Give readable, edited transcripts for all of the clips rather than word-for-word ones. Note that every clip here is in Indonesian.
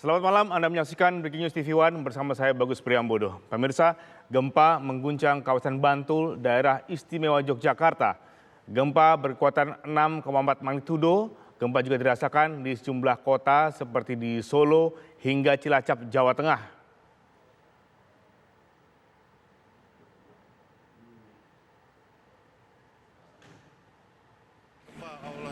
Selamat malam, Anda menyaksikan Breaking News TV One bersama saya Bagus Priambodo. Pemirsa, gempa mengguncang kawasan Bantul, daerah istimewa Yogyakarta. Gempa berkekuatan 6,4 magnitudo. Gempa juga dirasakan di sejumlah kota seperti di Solo hingga Cilacap, Jawa Tengah.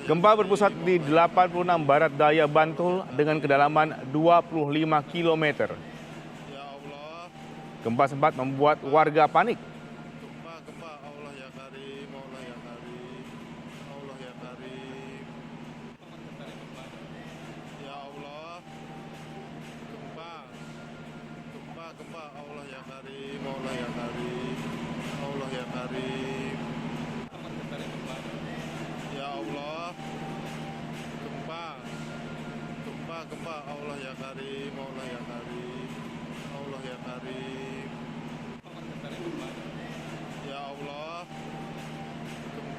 Gempa berpusat di 86 barat daya Bantul dengan kedalaman 25 km. Gempa sempat membuat warga panik. Gempa Allah ya Karim, Allah ya Karim, Allah ya Karim. Ya Allah, gempa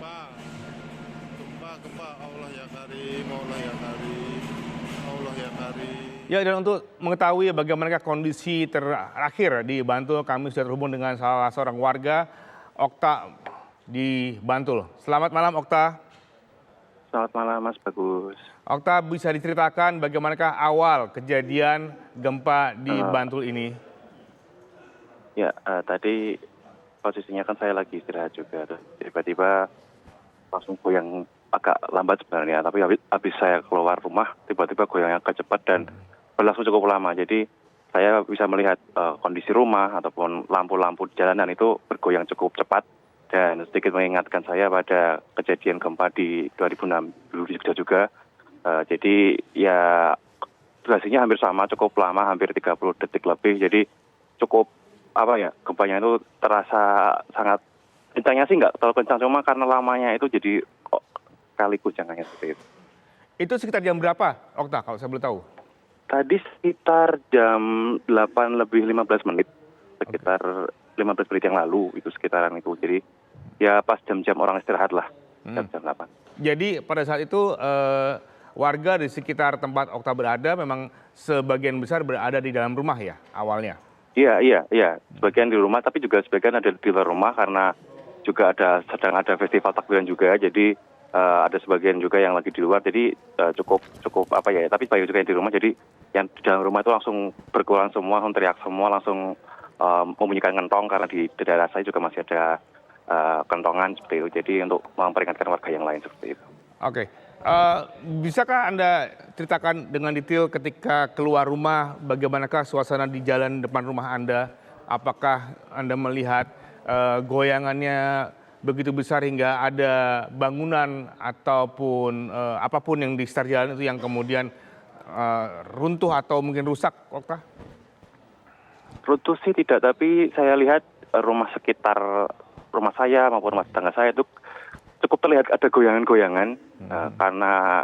Allah ya Karim, Allah ya Karim, Allah ya Karim. Ya, dan untuk mengetahui bagaimana kondisi terakhir di Bantul, kami sudah terhubung dengan salah seorang warga, Okta di Bantul. Selamat malam, Okta. Selamat malam, Mas Bagus. Okta, bisa diceritakan bagaimanakah awal kejadian gempa di Bantul ini? Ya, tadi posisinya kan saya lagi istirahat juga. Tiba-tiba langsung goyang agak lambat sebenarnya. Tapi habis saya keluar rumah, tiba-tiba goyangnya agak cepat dan berlangsung cukup lama. Jadi saya bisa melihat kondisi rumah ataupun lampu-lampu di jalanan itu bergoyang cukup cepat. Dan sedikit mengingatkan saya pada kejadian gempa di 2006 dulu di Jogja juga. Jadi ya durasinya hampir sama, cukup lama, hampir 30 detik lebih. Jadi cukup gempanya itu terasa sangat kencangnya sih nggak terlalu kencang, cuma karena lamanya itu jadi kali guncangannya seperti itu. Itu sekitar jam berapa, Okta, kalau saya boleh tahu? Tadi sekitar jam 8 lebih 15 menit, sekitar 15 menit yang lalu itu sekitaran itu. Jadi ya pas jam-jam orang istirahat lah, jam 8. Jadi pada saat itu warga di sekitar tempat Okta berada memang sebagian besar berada di dalam rumah ya awalnya? Iya. Sebagian di rumah, tapi juga sebagian ada di luar rumah karena juga sedang ada festival takbiran juga. Jadi ada sebagian juga yang lagi di luar. Jadi cukup tapi sebagian juga yang di rumah. Jadi yang di dalam rumah itu langsung berkurang semua, langsung teriak semua, langsung membunyikan kentong karena di daerah saya juga masih ada kentongan seperti itu. Jadi untuk memperingatkan warga yang lain seperti itu. Oke. Bisakah Anda ceritakan dengan detail ketika keluar rumah, bagaimanakah suasana di jalan depan rumah Anda? Apakah Anda melihat goyangannya begitu besar hingga ada bangunan ataupun apapun yang di sekitar jalan itu yang kemudian runtuh atau mungkin rusak, Okta? Runtuh sih tidak, tapi saya lihat rumah sekitar rumah saya maupun rumah tetangga saya itu cukup terlihat ada goyangan-goyangan karena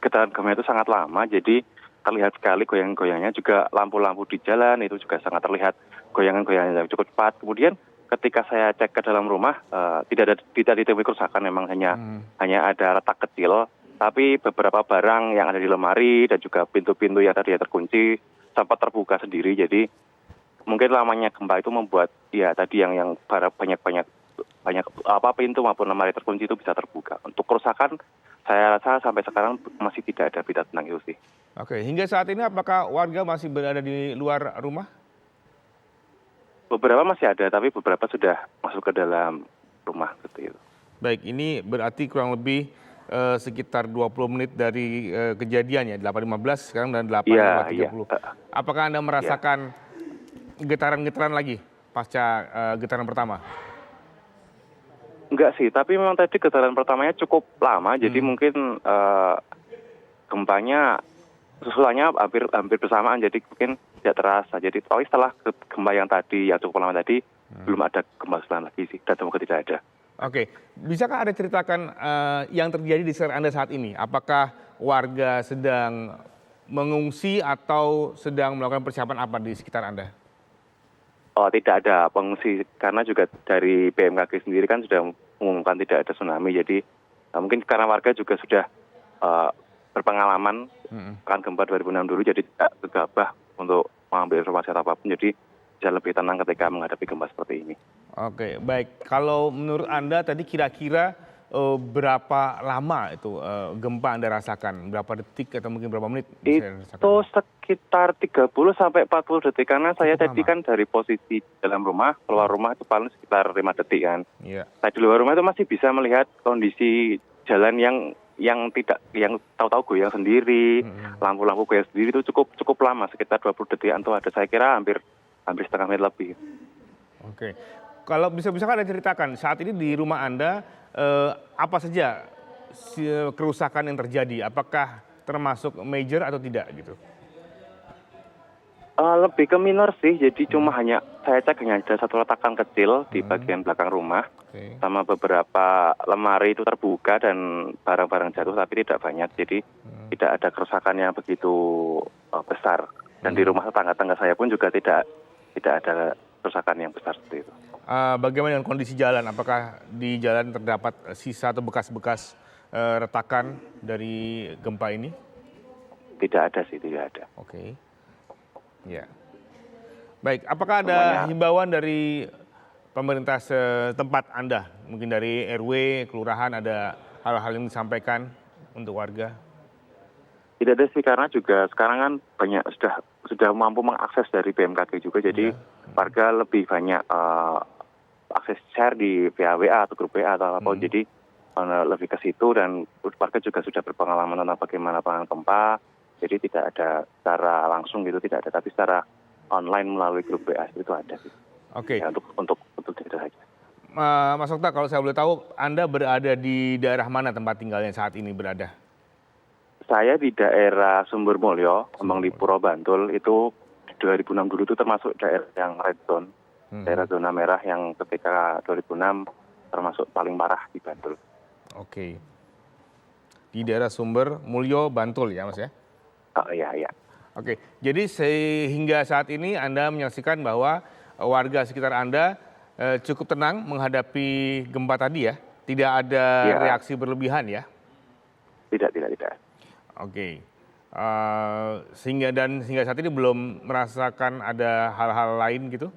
getaran gempa itu sangat lama, jadi terlihat sekali goyang-goyangnya. Juga lampu-lampu di jalan itu juga sangat terlihat goyangan-goyangan yang cukup cepat. Kemudian ketika saya cek ke dalam rumah tidak ditemui kerusakan, memang hanya ada retak kecil, tapi beberapa barang yang ada di lemari dan juga pintu-pintu yang tadi terkunci sempat terbuka sendiri. Jadi mungkin lamanya gempa itu membuat ya tadi yang banyak pintu maupun lemari terkunci itu bisa terbuka. Untuk kerusakan saya rasa sampai sekarang masih tidak ada berita tentang itu sih. Oke, hingga saat ini apakah warga masih berada di luar rumah? Beberapa masih ada, tapi beberapa sudah masuk ke dalam rumah seperti itu. Baik, ini berarti kurang lebih sekitar 20 menit dari kejadiannya, 8.15 sekarang dan 8.30. Apakah Anda merasakan getaran-getaran lagi pasca getaran pertama? Enggak sih, tapi memang tadi getaran pertamanya cukup lama, jadi mungkin gempanya susulannya hampir bersamaan, jadi mungkin tidak terasa. Jadi setelah gempa yang tadi yang cukup lama tadi belum ada gempa susulan lagi sih, dan semoga tidak ada. Oke, bisakah Anda ceritakan yang terjadi di sekitar Anda saat ini? Apakah warga sedang mengungsi atau sedang melakukan persiapan apa di sekitar Anda? Oh, tidak ada pengungsi, karena juga dari BMKG sendiri kan sudah mengumumkan tidak ada tsunami. Jadi mungkin karena warga juga sudah berpengalaman kan gempa 2006 dulu, jadi tidak gegabah untuk mengambil informasi atau apapun, jadi bisa lebih tenang ketika menghadapi gempa seperti ini. Oke, baik. Kalau menurut Anda tadi kira-kira berapa lama itu gempa Anda rasakan? Berapa detik atau mungkin berapa menit bisa rasakan? Itu sekitar 30 sampai 40 detik, karena saya Cukup tadi lama. kan dari posisi dalam rumah, keluar rumah itu paling sekitar 5 detik kan. Iya. Saya di luar rumah itu masih bisa melihat kondisi jalan yang tahu-tahu goyang sendiri, lampu-lampu goyang sendiri, itu cukup lama, sekitar 20 detikan tuh ada. Saya kira hampir setengah menit lebih. Oke. Kalau bisa Anda ceritakan saat ini di rumah Anda apa saja kerusakan yang terjadi? Apakah termasuk major atau tidak gitu? Lebih ke minor sih, jadi cuma saya cek hanya ada satu letakan kecil di bagian belakang rumah, sama beberapa lemari itu terbuka dan barang-barang jatuh, tapi tidak banyak, jadi tidak ada kerusakan yang begitu besar. Dan di rumah tetangga-tetangga saya pun juga tidak ada kerusakan yang besar seperti itu. Bagaimana dengan kondisi jalan? Apakah di jalan terdapat sisa atau bekas-bekas retakan dari gempa ini? Tidak ada sih, tidak ada. Oke. Ya. Baik, apakah ada himbauan dari pemerintah setempat Anda? Mungkin dari RW, kelurahan, ada hal-hal yang disampaikan untuk warga? Tidak ada sih, karena juga sekarang kan banyak sudah mampu mengakses dari BMKG juga, jadi warga lebih banyak akses share di via WA atau grup WA atau apa, jadi lebih ke situ, dan warga juga sudah berpengalaman tentang bagaimana penanganan gempa, jadi tidak ada secara langsung gitu, tidak ada, tapi secara online melalui grup WA itu ada sih. Oke. Ya, untuk itu saja. Mas Okta, kalau saya boleh tahu, Anda berada di daerah mana tempat tinggalnya saat ini berada? Saya di daerah Sumber Mulyo, emang di Puro Bantul, itu 2006 dulu itu termasuk daerah yang red zone, daerah zona merah yang ketika 2006 termasuk paling parah di Bantul. Oke. Di daerah Sumber Mulyo, Bantul ya Mas ya? Iya. Oke, jadi sehingga saat ini Anda menyaksikan bahwa warga sekitar Anda cukup tenang menghadapi gempa tadi ya? Tidak ada reaksi berlebihan ya? Tidak. Oke. Sehingga saat ini belum merasakan ada hal-hal lain gitu?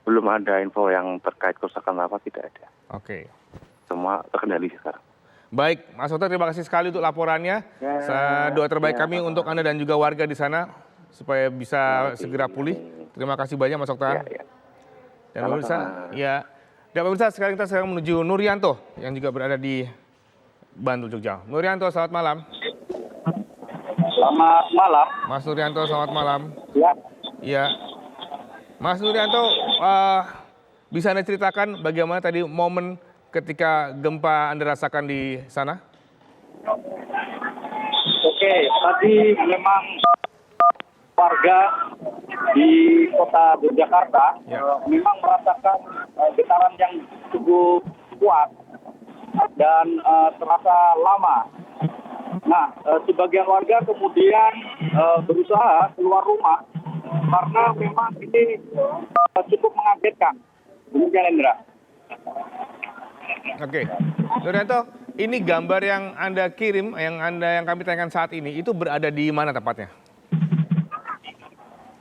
Belum ada info yang terkait kerusakan apa, tidak ada. Oke. Semua terkendali sekarang. Baik, Mas Okta, terima kasih sekali untuk laporannya. Doa terbaik kami untuk Anda dan juga warga di sana supaya bisa segera pulih. Terima kasih banyak Mas Okta. Dan pemirsa, sekarang kita menuju Nuryanto yang juga berada di Bantul, Jogja. Nuryanto, selamat malam. Selamat malam. Mas Nuryanto, selamat malam. Ya. Iya. Mas Nuryanto, bisa Anda ceritakan bagaimana tadi momen ketika gempa Anda rasakan di sana? Oke, tadi memang warga di kota Yogyakarta memang merasakan getaran yang cukup kuat dan terasa lama. Nah, sebagian warga kemudian berusaha keluar rumah karena memang ini cukup mengagetkan. Demikian, Indra. Oke, Nuryanto, ini gambar yang Anda kirim, yang kami tayangkan saat ini, itu berada di mana tepatnya?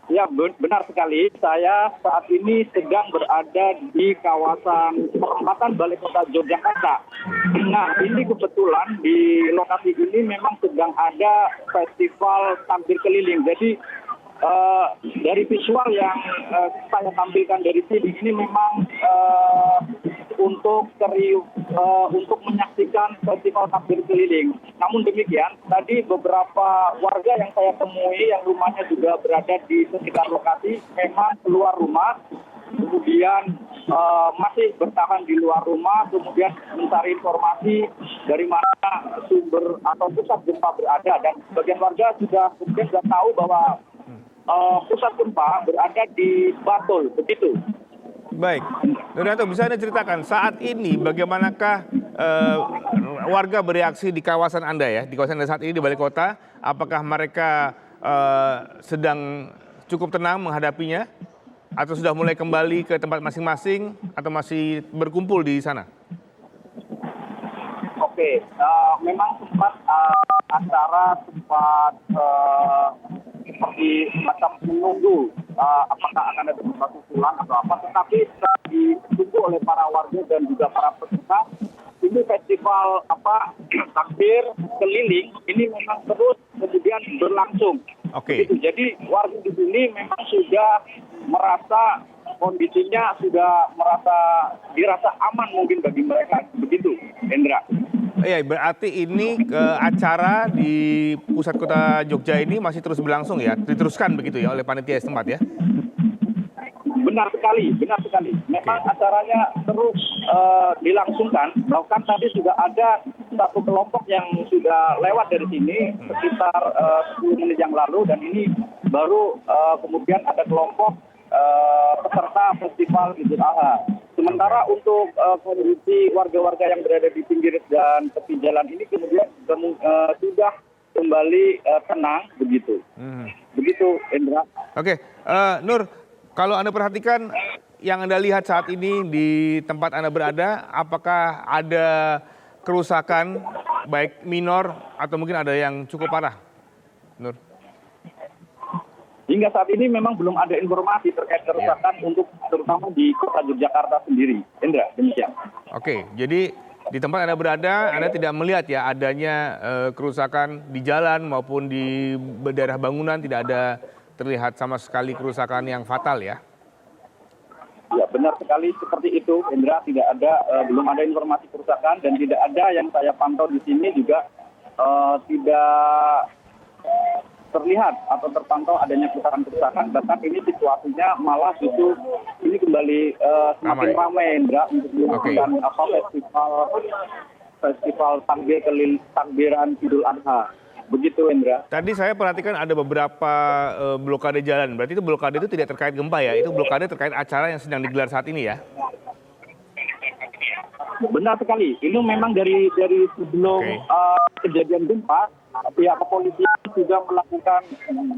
Ya, benar sekali. Saya saat ini sedang berada di kawasan perempatan Balai Kota Yogyakarta. Nah, ini kebetulan di lokasi ini memang sedang ada festival tampil keliling. Jadi dari visual yang saya tampilkan dari sini ini memang untuk menyaksikan festival tampil keliling. Namun demikian, tadi beberapa warga yang saya temui yang rumahnya juga berada di sekitar lokasi memang keluar rumah, kemudian masih bertahan di luar rumah, kemudian mencari informasi dari mana sumber atau pusat gempa berada, dan sebagian warga sudah tahu bahwa pusat gempa berada di Bantul, begitu. Baik, Nuryanto, bisa Anda ceritakan saat ini bagaimanakah warga bereaksi di kawasan Anda ya, di kawasan Anda saat ini di Balai Kota? Apakah mereka sedang cukup tenang menghadapinya, atau sudah mulai kembali ke tempat masing-masing, atau masih berkumpul di sana? Oke, memang sempat acara sempat seperti semacam menunggu apakah akan ada gempa susulan atau apa, tetapi setelah ditunggu oleh para warga dan juga para peserta, ini festival takbir keliling ini memang terus kemudian berlangsung. Oke. Begitu. Jadi warga di sini memang sudah merasa kondisinya sudah dirasa aman mungkin bagi mereka, begitu, Hendra. Iya, berarti ini acara di pusat kota Jogja ini masih terus berlangsung ya, diteruskan begitu ya oleh panitia setempat ya? Benar sekali, benar sekali. Memang acaranya terus dilangsungkan. Bahkan tadi sudah ada satu kelompok yang sudah lewat dari sini sekitar 10 menit yang lalu, dan ini baru kemudian ada kelompok peserta festival Idul Adha. Sementara untuk kondisi warga-warga yang berada di pinggir dan tepi jalan ini kemudian sudah kembali tenang, begitu. Begitu, Indra. Oke, Nur, kalau Anda perhatikan yang Anda lihat saat ini di tempat Anda berada, apakah ada kerusakan baik minor atau mungkin ada yang cukup parah, Nur? Hingga saat ini memang belum ada informasi terkait kerusakan untuk terutama di kota Yogyakarta sendiri. Indra, demikian. Oke, jadi di tempat Anda berada, Anda tidak melihat ya adanya kerusakan di jalan maupun di daerah bangunan, tidak ada terlihat sama sekali kerusakan yang fatal ya? Ya, benar sekali seperti itu, Indra. Tidak ada, belum ada informasi kerusakan, dan tidak ada yang saya pantau di sini juga tidak terlihat atau terpantau adanya kerusakan. Bahkan ini situasinya malah justru ini kembali semakin ramai, Indra, untuk melakukan festival takbiran Idul Adha. Begitu, Indra. Tadi saya perhatikan ada beberapa blokade jalan. Berarti itu blokade itu tidak terkait gempa ya? Itu blokade terkait acara yang sedang digelar saat ini ya? Benar sekali. Ini memang dari sebelum kejadian gempa, pihak kepolisian sudah melakukan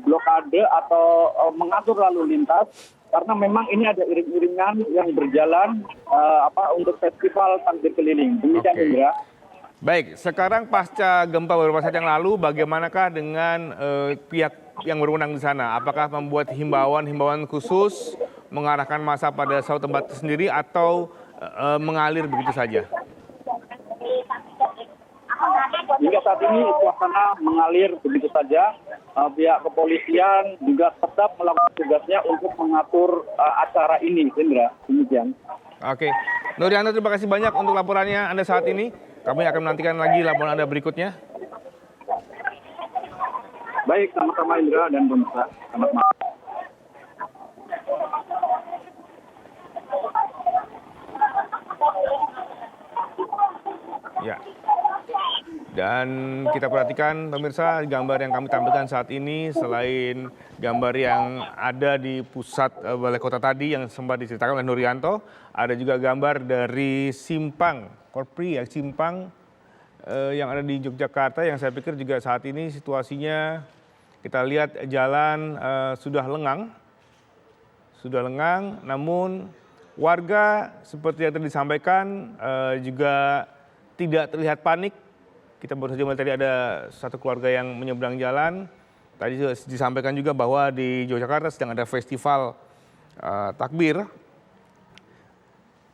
blokade atau mengatur lalu lintas karena memang ini ada iring-iringan yang berjalan untuk festival takbir keliling. Demikian, Indra. Baik, sekarang pasca gempa beberapa saat yang lalu, bagaimanakah dengan pihak yang berwenang di sana? Apakah membuat himbauan khusus, mengarahkan massa pada suatu tempat sendiri, atau mengalir begitu saja? Hingga saat ini suasana mengalir begitu saja. Pihak kepolisian juga tetap melakukan tugasnya untuk mengatur acara ini, Indra. Demikian. Oke, Nurianto, terima kasih banyak untuk laporannya Anda saat ini. Kami akan menantikan lagi laporan Anda berikutnya. Baik, sama-sama Indra dan pemirsa. Selamat malam. Ya. Dan kita perhatikan pemirsa, gambar yang kami tampilkan saat ini selain gambar yang ada di pusat balai kota tadi yang sempat diceritakan oleh Nurianto, ada juga gambar dari simpang Korpri, simpang yang ada di Yogyakarta yang saya pikir juga saat ini situasinya kita lihat jalan sudah lengang, namun warga seperti yang tadi disampaikan juga tidak terlihat panik. Kita baru saja melihat tadi ada satu keluarga yang menyeberang jalan. Tadi disampaikan juga bahwa di Yogyakarta sedang ada festival takbir.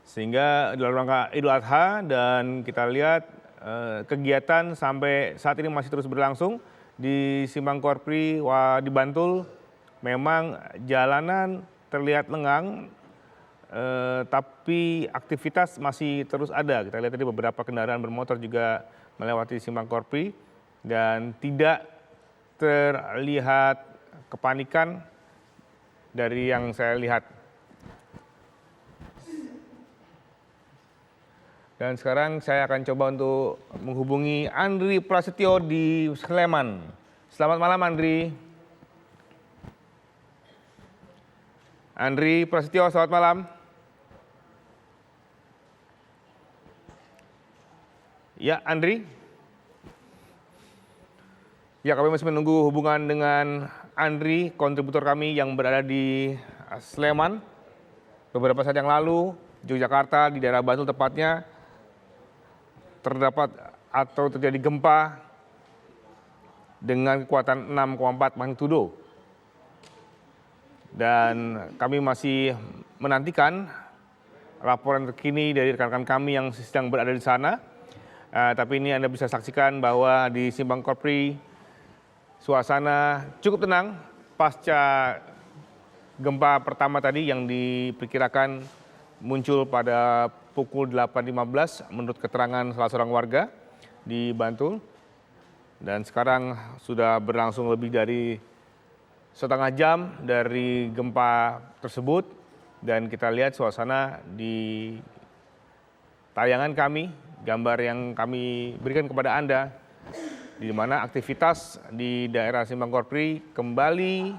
Sehingga dalam rangka Idul Adha, dan kita lihat kegiatan sampai saat ini masih terus berlangsung di Simpang Korpri di Bantul. Memang jalanan terlihat lengang, tapi aktivitas masih terus ada. Kita lihat tadi beberapa kendaraan bermotor juga melewati Simpang Korpri dan tidak terlihat kepanikan dari yang saya lihat. Dan sekarang saya akan coba untuk menghubungi Andri Prasetyo di Sleman. Selamat malam, Andri. Andri Prasetyo, selamat malam. Ya, Andri. Ya, kami masih menunggu hubungan dengan Andri, kontributor kami yang berada di Sleman. Beberapa saat yang lalu, Yogyakarta, di daerah Bantul tepatnya, terdapat atau terjadi gempa dengan kekuatan 6,4 magnitudo. Dan kami masih menantikan laporan terkini dari rekan-rekan kami yang sedang berada di sana. Tapi ini Anda bisa saksikan bahwa di Simpang Korpri suasana cukup tenang pasca gempa pertama tadi yang diperkirakan muncul pada pukul 8.15 menurut keterangan salah seorang warga di Bantul. Dan sekarang sudah berlangsung lebih dari setengah jam dari gempa tersebut. Dan kita lihat suasana di tayangan kami, gambar yang kami berikan kepada Anda, di mana aktivitas di daerah Simpang Korpri kembali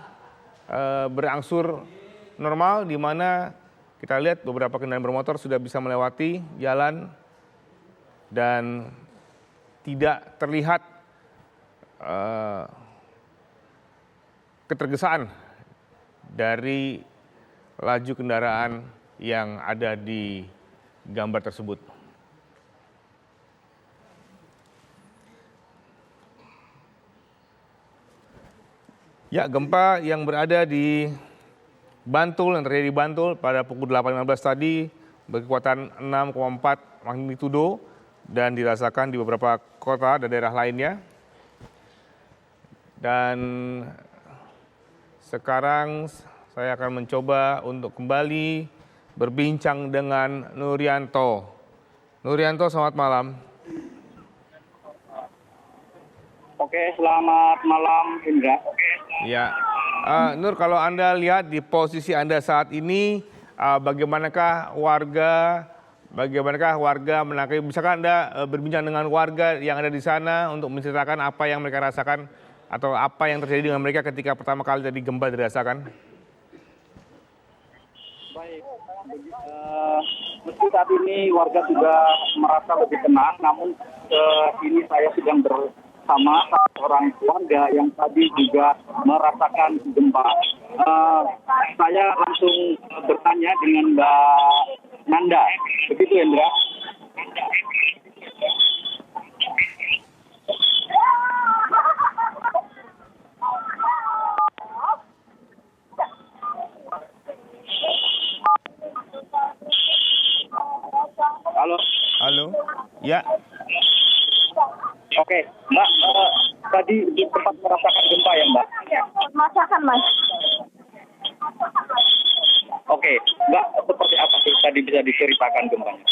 berangsur normal, di mana kita lihat beberapa kendaraan bermotor sudah bisa melewati jalan dan tidak terlihat ketergesaan dari laju kendaraan yang ada di gambar tersebut. Ya, gempa yang berada di Bantul, yang terjadi di Bantul pada pukul 8.15 tadi berkekuatan 6,4 magnitudo dan dirasakan di beberapa kota dan daerah lainnya. Dan sekarang saya akan mencoba untuk kembali berbincang dengan Nuryanto. Nuryanto, selamat malam. Oke, selamat malam Indra. Ya, Nur, kalau Anda lihat di posisi Anda saat ini, bagaimanakah warga menangkap? Bisakah Anda berbincang dengan warga yang ada di sana untuk menceritakan apa yang mereka rasakan atau apa yang terjadi dengan mereka ketika pertama kali tadi gempa dirasakan? Baik, meski saat ini warga sudah merasa lebih tenang, namun ini saya sedang bersama seorang warga yang tadi juga merasakan gempa. Saya langsung bertanya dengan Mbak Nanda, begitu Indra? Halo. Halo, ya. Oke, Mbak, tadi sempat merasakan gempa ya, Mbak? Merasakan, Mas. Oke, Mbak, seperti apa sih tadi bisa diceritakan gempanya?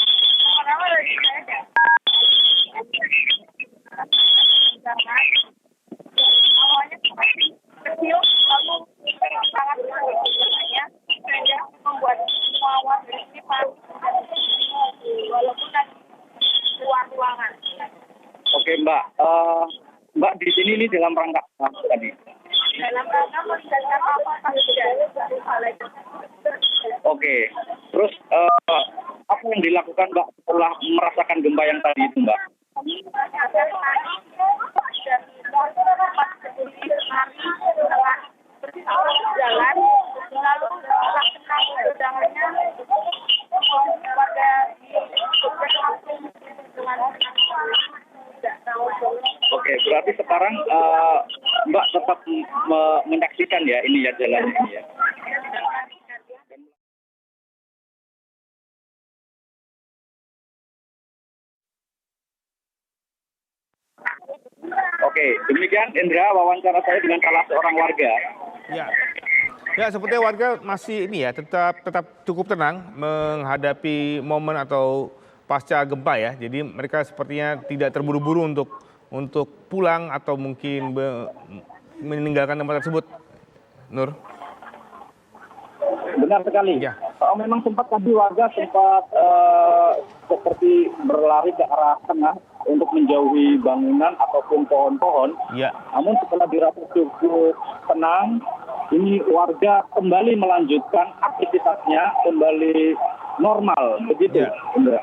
Awalnya kecil, lalu sangat besar, sehingga membuat semua warga ini panik, walaupun tadi keluar ruangan. Oke, Mbak. Mbak di sini ini dalam rangka apa tadi? Dalam rangka menjaga apa Oke. Terus apa yang dilakukan Mbak setelah merasakan gempa yang tadi itu, Mbak? jalan, lalu undangannya warga Oke, berarti sekarang Mbak tetap menyaksikan ya ini ya jalannya ini ya. Oke, demikian Indra wawancara saya dengan salah seorang warga. Ya, sepertinya warga masih ini ya tetap cukup tenang menghadapi momen atau pasca gempa ya. Jadi mereka sepertinya tidak terburu-buru untuk pulang atau mungkin meninggalkan tempat tersebut. Nur. Benar sekali. Ya. Memang sempat tadi warga seperti berlari ke arah tengah untuk menjauhi bangunan ataupun pohon-pohon. Ya. Namun setelah dirasa cukup tenang, ini warga kembali melanjutkan aktivitasnya kembali normal. Begitu, Ya. Indra.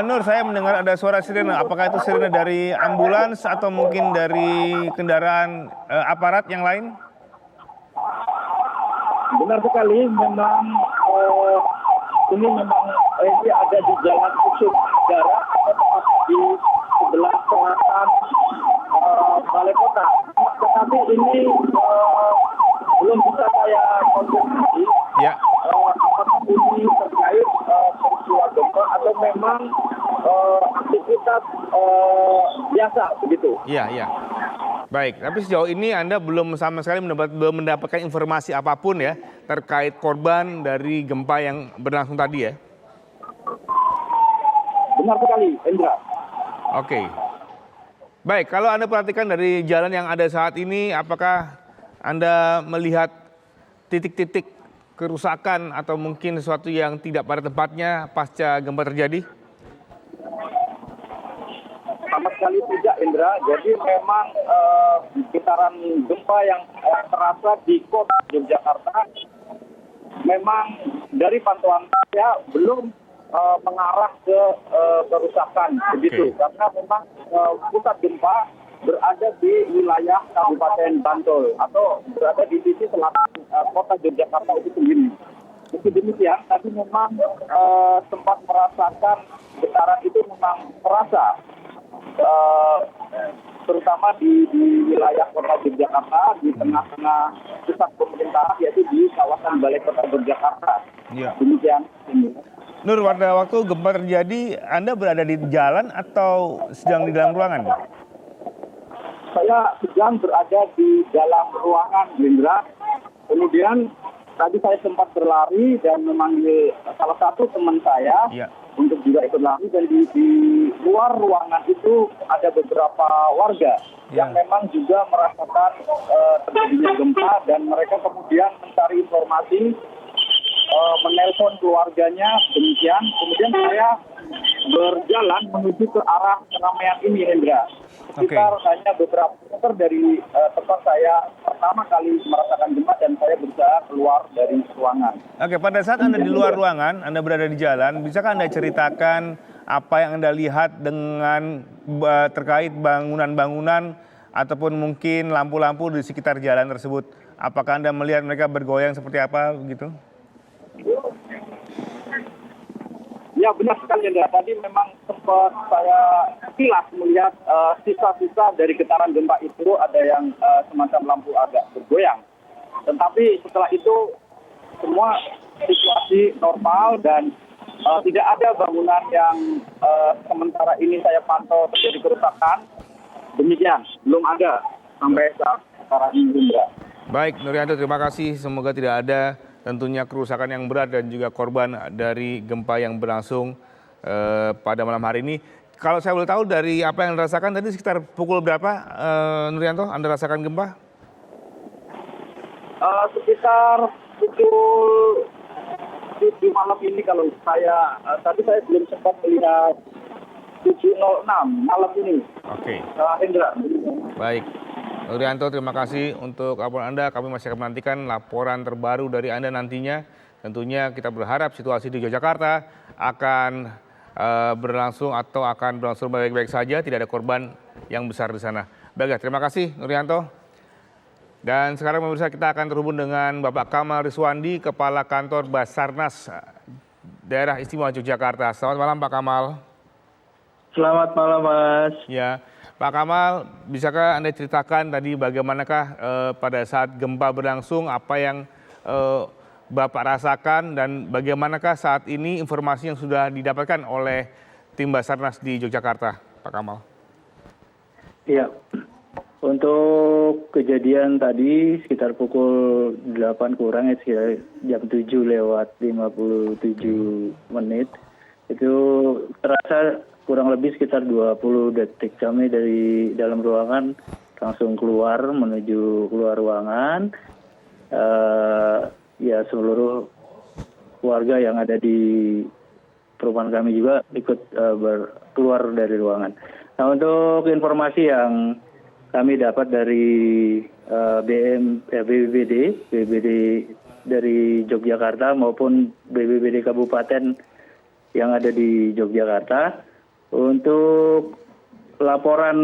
Nur, saya mendengar ada suara sirene. Apakah itu sirene dari ambulans atau mungkin dari kendaraan aparat yang lain? Benar sekali, memang ini ada di Jalan Usuk Darat, di sebelah tengah tetapi ini belum bisa saya konfirmasi Ya, apakah ini terkait peristiwa gempa atau memang aktivitas biasa begitu. iya, iya. Baik, tapi sejauh ini Anda belum sama sekali belum mendapatkan informasi apapun ya terkait korban dari gempa yang berlangsung tadi ya? Benar sekali, Indra. Oke. Baik, kalau Anda perhatikan dari jalan yang ada saat ini, apakah Anda melihat titik-titik kerusakan atau mungkin sesuatu yang tidak pada tempatnya pasca gempa terjadi? Sama sekali tidak, Indra. Jadi memang getaran gempa yang terasa di kota Yogyakarta memang dari pantauan saya belum mengarah ke kerusakan begitu. Karena memang pusat gempa berada di wilayah Kabupaten Bantul atau berada di sisi selatan kota Yogyakarta itu sendiri. Meski demikian, tadi memang sempat merasakan getaran itu memang terasa. Terutama di wilayah kota Yogyakarta, di tengah-tengah pusat pemerintahan, yaitu di kawasan Balai Kota Yogyakarta. Iya. Demikian. Nur, pada waktu gempa terjadi, Anda berada di jalan atau sedang di dalam ruangan? Saya sedang berada di dalam ruangan, Indra. Kemudian tadi saya sempat berlari dan memanggil salah satu teman saya. Iya. Untuk juga ikut lari, dan di luar ruangan itu ada beberapa warga yang memang juga merasakan terjadinya gempa, dan mereka kemudian mencari informasi, menelpon keluarganya demikian. Kemudian saya berjalan menuju ke arah keramaian ini, Hendra. Sekitar hanya beberapa meter dari tempat saya pertama kali merasakan gempa, dan saya berusaha keluar dari ruangan. Oke, pada saat Anda di luar ruangan, Anda berada di jalan, bisakah Anda ceritakan apa yang Anda lihat dengan terkait bangunan-bangunan ataupun mungkin lampu-lampu di sekitar jalan tersebut? Apakah Anda melihat mereka bergoyang seperti apa begitu? Ya, benar sekali, Indra. Tadi memang sempat saya kilas melihat sisa-sisa dari getaran gempa itu, ada yang semacam lampu agak bergoyang. Tetapi setelah itu semua situasi normal, dan tidak ada bangunan yang sementara ini saya pantau terjadi kerusakan. Demikian, belum ada sampai saat sekarang ini, Indra. Baik, Nurianto, terima kasih. Semoga tidak ada tentunya kerusakan yang berat dan juga korban dari gempa yang berlangsung pada malam hari ini. Kalau saya boleh tahu dari apa yang Anda rasakan tadi sekitar pukul berapa, Nurianto, Anda rasakan gempa? Sekitar pukul 7 malam ini, kalau saya tadi saya belum sempat melihat 7.06 malam ini. Oke. Indra. Baik. Nurianto, terima kasih untuk laporan Anda. Kami masih akan menantikan laporan terbaru dari Anda nantinya. Tentunya kita berharap situasi di Yogyakarta akan berlangsung baik-baik saja, tidak ada korban yang besar di sana. Baiklah, terima kasih Nurianto. Dan sekarang pemirsa, kita akan terhubung dengan Bapak Kamal Riswandi, Kepala Kantor Basarnas Daerah Istimewa Yogyakarta. Selamat malam Pak Kamal. Selamat malam, Mas. Ya, Pak Kamal, bisakah Anda ceritakan tadi bagaimanakah pada saat gempa berlangsung, apa yang Bapak rasakan, dan bagaimanakah saat ini informasi yang sudah didapatkan oleh tim Basarnas di Yogyakarta, Pak Kamal? Iya, untuk kejadian tadi sekitar pukul 8 kurang, sekitar jam 7:57, itu terasa kurang lebih sekitar 20 detik. Kami dari dalam ruangan langsung keluar menuju keluar ruangan. Ya, seluruh warga yang ada di perumahan kami juga ikut keluar dari ruangan. Nah, untuk informasi yang kami dapat dari BBBD dari Yogyakarta maupun BBBD Kabupaten yang ada di Yogyakarta, untuk laporan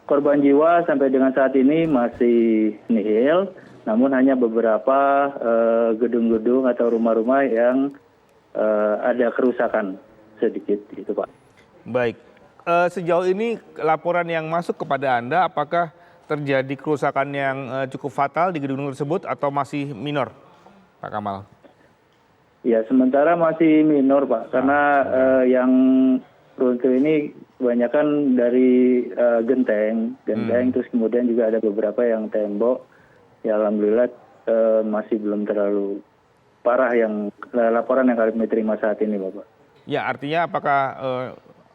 korban jiwa sampai dengan saat ini masih nihil, namun hanya beberapa gedung-gedung atau rumah-rumah yang ada kerusakan sedikit, itu Pak. Baik, sejauh ini laporan yang masuk kepada Anda, apakah terjadi kerusakan yang cukup fatal di gedung tersebut atau masih minor, Pak Kamal? Ya, sementara masih minor, Pak, karena yang runtuh ini kebanyakan dari genteng, terus kemudian juga ada beberapa yang tembok. Ya, alhamdulillah masih belum terlalu parah yang laporan yang kami terima saat ini, Bapak. Ya, artinya apakah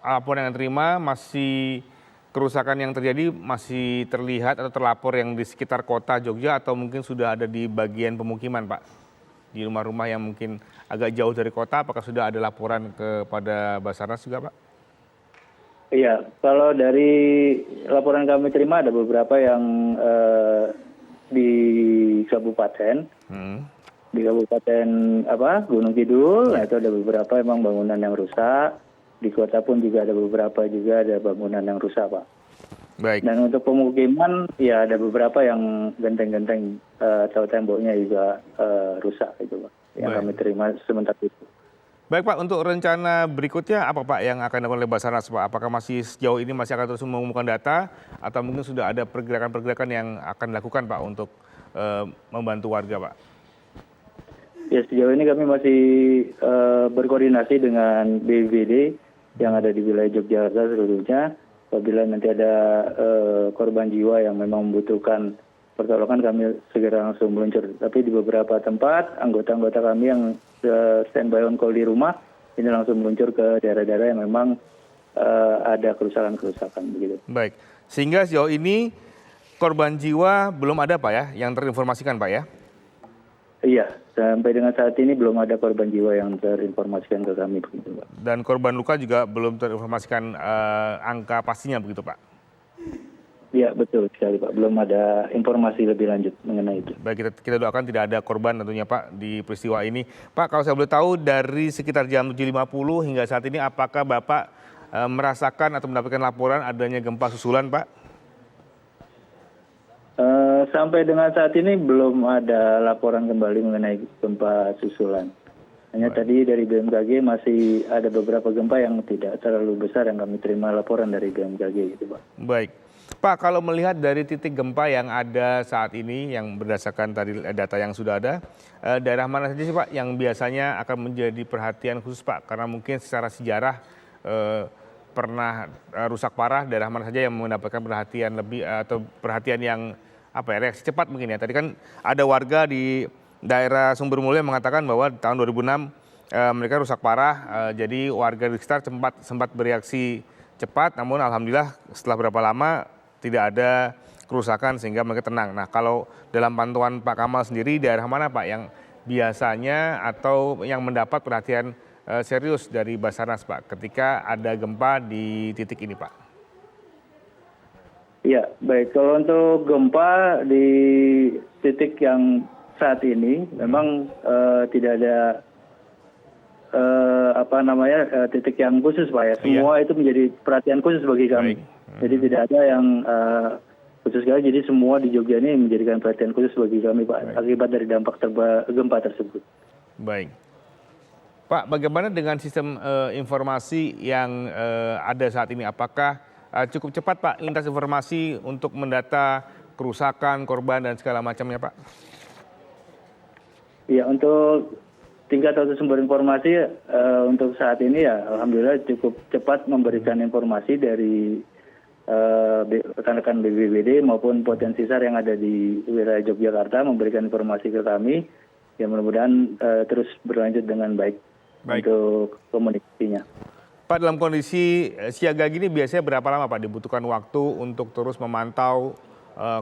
laporan yang terima masih kerusakan yang terjadi masih terlihat atau terlapor yang di sekitar kota Jogja atau mungkin sudah ada di bagian pemukiman, Pak? Di rumah-rumah yang mungkin agak jauh dari kota, apakah sudah ada laporan kepada Basarnas juga, Pak? Iya, kalau dari laporan kami terima ada beberapa yang di kabupaten, di Kabupaten Gunung Kidul, nah itu ada beberapa memang bangunan yang rusak. Di kota pun juga ada beberapa ada bangunan yang rusak, Pak. Baik. Dan untuk pemukiman ya ada beberapa yang genteng-genteng atau temboknya juga rusak itu, Pak. Yang kami terima sementara itu. Baik, Pak, untuk rencana berikutnya apa, Pak, yang akan dilakukan oleh Basarnas, Pak? Apakah masih sejauh ini masih akan terus mengumpulkan data atau mungkin sudah ada pergerakan-pergerakan yang akan dilakukan, Pak, untuk membantu warga, Pak? Ya, sejauh ini kami masih berkoordinasi dengan BPBD yang ada di wilayah Yogyakarta seluruhnya. Apabila nanti ada korban jiwa yang memang membutuhkan pertolongan, kami segera langsung meluncur. Tapi di beberapa tempat, anggota-anggota kami yang standby on call di rumah, ini langsung meluncur ke daerah-daerah yang memang ada kerusakan-kerusakan begitu. Baik, sehingga sejauh ini korban jiwa belum ada, Pak, ya, yang terinformasikan, Pak, ya? Iya, sampai dengan saat ini belum ada korban jiwa yang terinformasikan ke kami begitu, Pak. Dan korban luka juga belum terinformasikan angka pastinya begitu, Pak? Iya, betul sekali, Pak. Belum ada informasi lebih lanjut mengenai itu. Baik, kita doakan tidak ada korban tentunya, Pak, di peristiwa ini. Pak, kalau saya boleh tahu dari sekitar jam 7.50 hingga saat ini apakah Bapak merasakan atau mendapatkan laporan adanya gempa susulan, Pak? Sampai dengan saat ini belum ada laporan kembali mengenai gempa susulan. Hanya tadi dari BMKG masih ada beberapa gempa yang tidak terlalu besar yang kami terima laporan dari BMKG gitu, Pak. Baik. Pak, kalau melihat dari titik gempa yang ada saat ini yang berdasarkan tadi data yang sudah ada, daerah mana saja sih, Pak, yang biasanya akan menjadi perhatian khusus, Pak? Karena mungkin secara sejarah pernah rusak parah, daerah mana saja yang mendapatkan perhatian lebih atau perhatian yang reaksi cepat mungkin ya. Tadi kan ada warga di daerah Sumber Mulia mengatakan bahwa tahun 2006 mereka rusak parah, jadi warga di sekitar sempat bereaksi cepat, namun alhamdulillah setelah berapa lama tidak ada kerusakan sehingga mereka tenang. Nah, kalau dalam pantauan Pak Kamal sendiri, daerah mana, Pak, yang biasanya atau yang mendapat perhatian serius dari Basarnas, Pak, ketika ada gempa di titik ini, Pak? Ya, baik. Kalau untuk gempa di titik yang saat ini memang tidak ada titik yang khusus, Pak, ya. Semua itu menjadi perhatian khusus bagi kami. Jadi tidak ada yang khusus sekali. Jadi semua di Jogja ini menjadikan perhatian khusus bagi kami, Pak, akibat dari dampak gempa tersebut. Baik. Pak, bagaimana dengan sistem informasi yang ada saat ini? Apakah cukup cepat, Pak, lintas informasi untuk mendata kerusakan, korban, dan segala macamnya, Pak? Ya, untuk tingkat atau sumber informasi untuk saat ini ya alhamdulillah cukup cepat memberikan informasi dari rekan-rekan BPBD maupun potensi SAR yang ada di wilayah Yogyakarta memberikan informasi ke kami. Ya, mudah-mudahan terus berlanjut dengan baik untuk komunikasinya. Pak, dalam kondisi siaga gini biasanya berapa lama, Pak, dibutuhkan waktu untuk terus memantau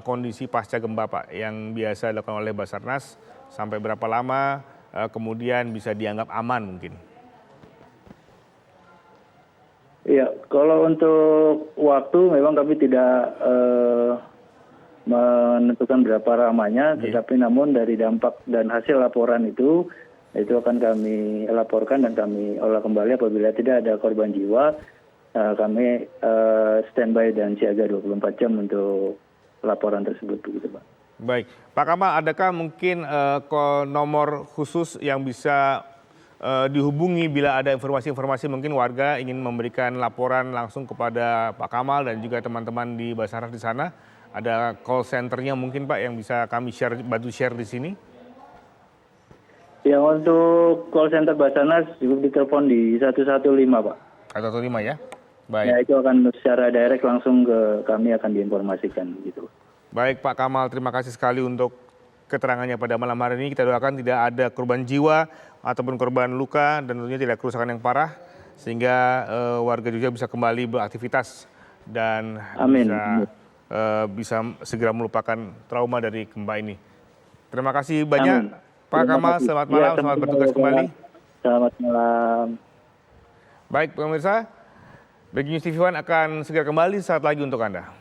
kondisi pasca gempa, Pak, yang biasa dilakukan oleh Basarnas, sampai berapa lama kemudian bisa dianggap aman mungkin? Ya, kalau untuk waktu memang kami tidak menentukan berapa lamanya, tetapi namun dari dampak dan hasil laporan itu akan kami laporkan dan kami olah kembali apabila tidak ada korban jiwa. Kami standby dan siaga 24 jam untuk laporan tersebut begitu, Pak. Baik, Pak Kamal, adakah mungkin nomor khusus yang bisa dihubungi bila ada informasi-informasi mungkin warga ingin memberikan laporan langsung kepada Pak Kamal dan juga teman-teman di Basarnas di sana? Ada call centernya mungkin Pak yang bisa kami bantu share di sini? Yang untuk call center Basarnas cukup ditelepon di 115 Pak. 115 ya? Baik. Ya itu akan secara direct langsung ke kami akan diinformasikan gitu. Baik Pak Kamal, terima kasih sekali untuk keterangannya pada malam hari ini. Kita doakan tidak ada korban jiwa ataupun korban luka dan tentunya tidak kerusakan yang parah sehingga warga juga bisa kembali beraktivitas dan Amin. bisa segera melupakan trauma dari gempa ini. Terima kasih banyak Amin. Pak Terima Kamal, kasih. selamat Ya, malam, selamat bertugas kembali. Selamat malam. Baik pemirsa, Breaking News TV One akan segera kembali saat lagi untuk Anda.